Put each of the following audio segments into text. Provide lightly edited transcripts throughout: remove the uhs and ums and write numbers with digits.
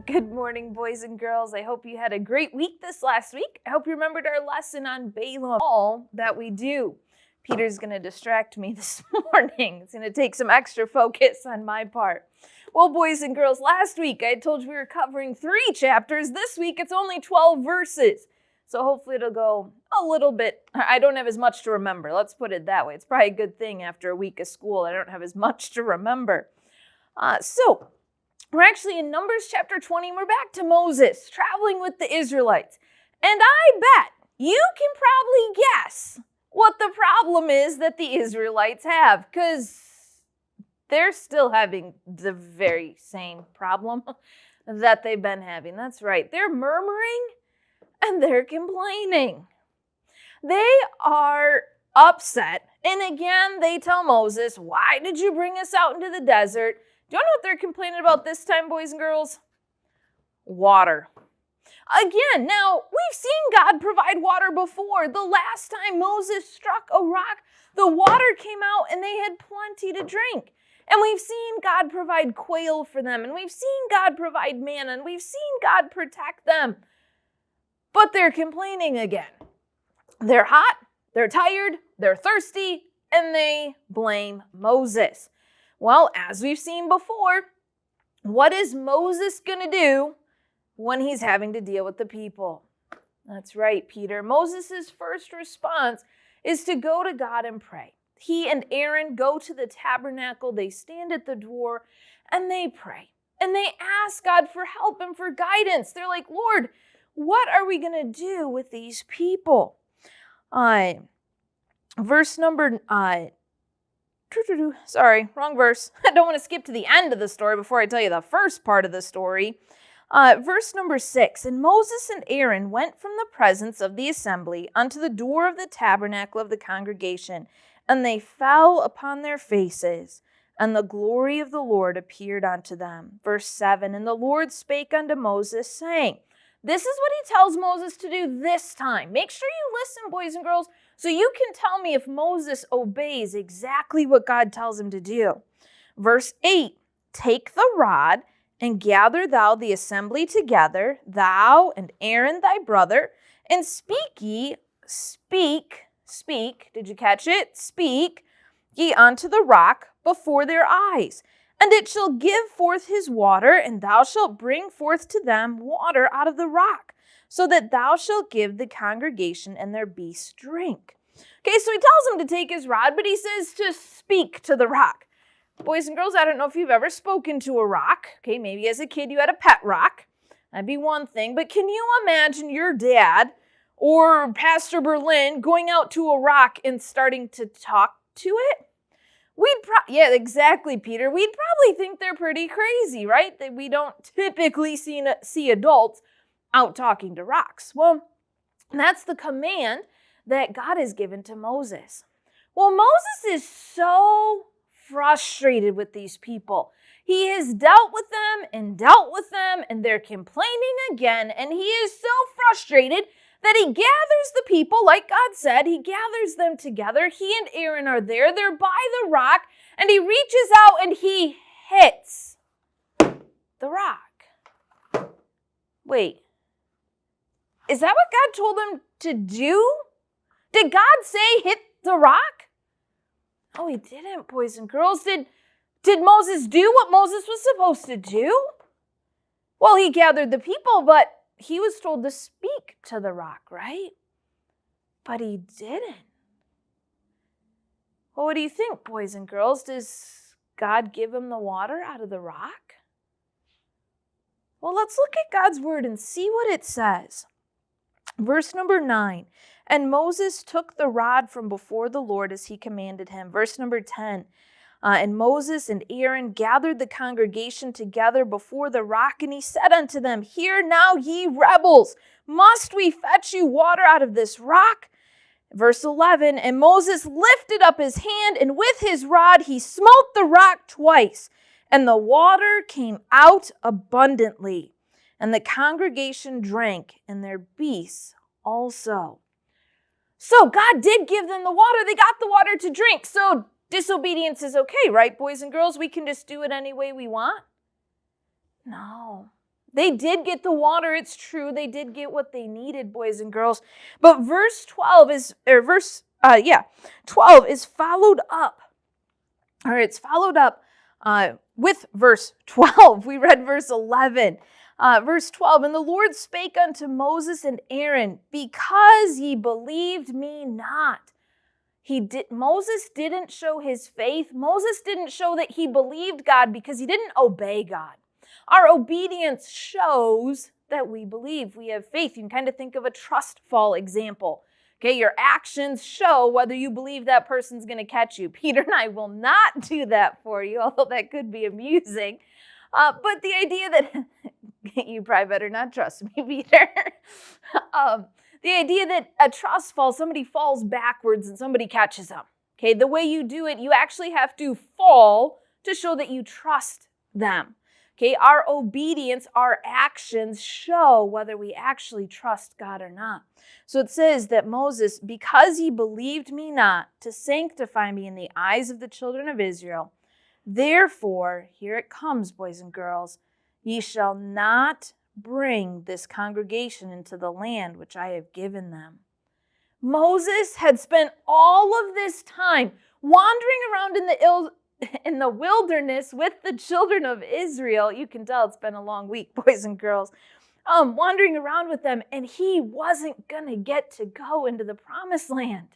Good morning, boys and girls. I hope you had a great week this last week. I hope you remembered our lesson on Balaam. All that we do. Peter's going to distract me this morning. It's going to take some extra focus on my part. Well, boys and girls, last week I told you we were covering 3 chapters. This week it's only 12 verses. So hopefully it'll go a little bit. I don't have as much to remember. Let's put it that way. It's probably a good thing after a week of school I don't have as much to remember. So we're actually in Numbers chapter 20. We're back to Moses traveling with the Israelites. And I bet you can probably guess what the problem is that the Israelites have, because they're still having the very same problem that they've been having. That's right. They're murmuring and they're complaining. They are upset. And again, they tell Moses, why did you bring us out into the desert? Do you know what they're complaining about this time, boys and girls? Water. Again, now, we've seen God provide water before. The last time Moses struck a rock, the water came out and they had plenty to drink. And we've seen God provide quail for them, and we've seen God provide manna, and we've seen God protect them. But they're complaining again. They're hot, they're tired, they're thirsty, and they blame Moses. Well, as we've seen before, what is Moses going to do when he's having to deal with the people? That's right, Peter. Moses' first response is to go to God and pray. He and Aaron go to the tabernacle, they stand at the door, and they pray. And they ask God for help and for guidance. They're like, Lord, what are we going to do with these people? Verse number... Sorry, wrong verse. I don't want to skip to the end of the story before I tell you the first part of the story. Verse number 6, and Moses and Aaron went from the presence of the assembly unto the door of the tabernacle of the congregation, and they fell upon their faces, and the glory of the Lord appeared unto them. Verse 7, and the Lord spake unto Moses, saying, this is what he tells Moses to do this time. Make sure you listen, boys and girls, so you can tell me if Moses obeys exactly what God tells him to do. Verse 8, take the rod and gather thou the assembly together, thou and Aaron thy brother, and speak, did you catch it? Speak ye unto the rock before their eyes. And it shall give forth his water, and thou shalt bring forth to them water out of the rock, so that thou shalt give the congregation and their beasts drink. Okay, so he tells them to take his rod, but he says to speak to the rock. Boys and girls, I don't know if you've ever spoken to a rock. Okay, maybe as a kid you had a pet rock. That'd be one thing. But can you imagine your dad or Pastor Berlin going out to a rock and starting to talk to it? Yeah, exactly, Peter. We'd probably think they're pretty crazy, right? That we don't typically see adults out talking to rocks. Well, that's the command that God has given to Moses. Well, Moses is so frustrated with these people. He has dealt with them, and they're complaining again, and he is so frustrated that he gathers the people, like God said, he gathers them together. He and Aaron are there. They're by the rock, and he reaches out and he hits the rock. Wait, is that what God told him to do? Did God say hit the rock? Oh, he didn't, boys and girls. Did Moses do what Moses was supposed to do? Well, he gathered the people, but he was told to speak to the rock, right? But he didn't. Well, what do you think, boys and girls? Does God give him the water out of the rock? Well, let's look at God's word and see what it says. Verse number 9, and Moses took the rod from before the Lord as he commanded him. Verse number 10, and Moses and Aaron gathered the congregation together before the rock, and he said unto them, hear now, ye rebels, must we fetch you water out of this rock? Verse 11, and Moses lifted up his hand, and with his rod he smote the rock twice, and the water came out abundantly. And the congregation drank, and their beasts also. So God did give them the water. They got the water to drink. So disobedience is okay, right, boys and girls? We can just do it any way we want? No, They did get the water, it's true. They did get what they needed, boys and girls. But verse 12 is, 12 is followed up. Or it's followed up with verse 12. We read verse 11. Verse 12, and the Lord spake unto Moses and Aaron, because ye believed me not. Moses didn't show his faith. Moses didn't show that he believed God because he didn't obey God. Our obedience shows that we believe. We have faith. You can kind of think of a trust fall example. Okay, your actions show whether you believe that person's going to catch you. Peter and I will not do that for you, although that could be amusing. But the idea that, you probably better not trust me, Peter. The idea that a trust fall, somebody falls backwards and somebody catches them. Okay, the way you do it, you actually have to fall to show that you trust them. Okay, our obedience, our actions show whether we actually trust God or not. So it says that Moses, because he believed me not to sanctify me in the eyes of the children of Israel, therefore, here it comes, boys and girls, ye shall not bring this congregation into the land which I have given them. Moses had spent all of this time wandering around in the wilderness with the children of Israel. You can tell it's been a long week, boys and girls. Wandering around with them, and he wasn't going to get to go into the promised land.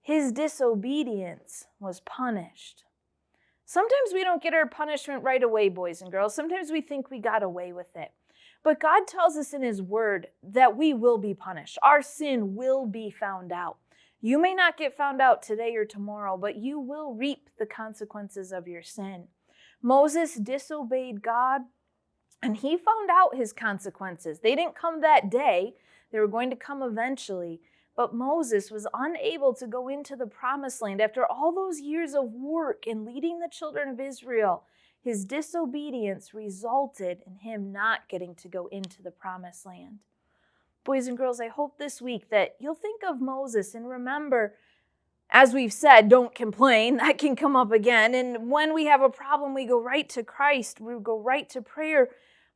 His disobedience was punished. Sometimes we don't get our punishment right away, boys and girls. Sometimes we think we got away with it. But God tells us in his word that we will be punished. Our sin will be found out. You may not get found out today or tomorrow, but you will reap the consequences of your sin. Moses disobeyed God, and he found out his consequences. They didn't come that day. They were going to come eventually. But Moses was unable to go into the promised land after all those years of work in leading the children of Israel. His disobedience resulted in him not getting to go into the promised land. Boys and girls, I hope this week that you'll think of Moses and remember, as we've said, don't complain. That can come up again. And when we have a problem, we go right to Christ. We go right to prayer.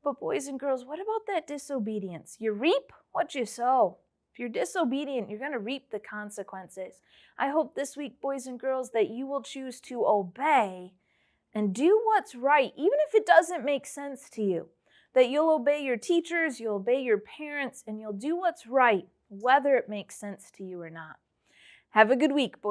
But boys and girls, what about that disobedience? You reap what you sow. If you're disobedient, you're going to reap the consequences. I hope this week, boys and girls, that you will choose to obey and do what's right, even if it doesn't make sense to you. That you'll obey your teachers, you'll obey your parents, and you'll do what's right, whether it makes sense to you or not. Have a good week, boys.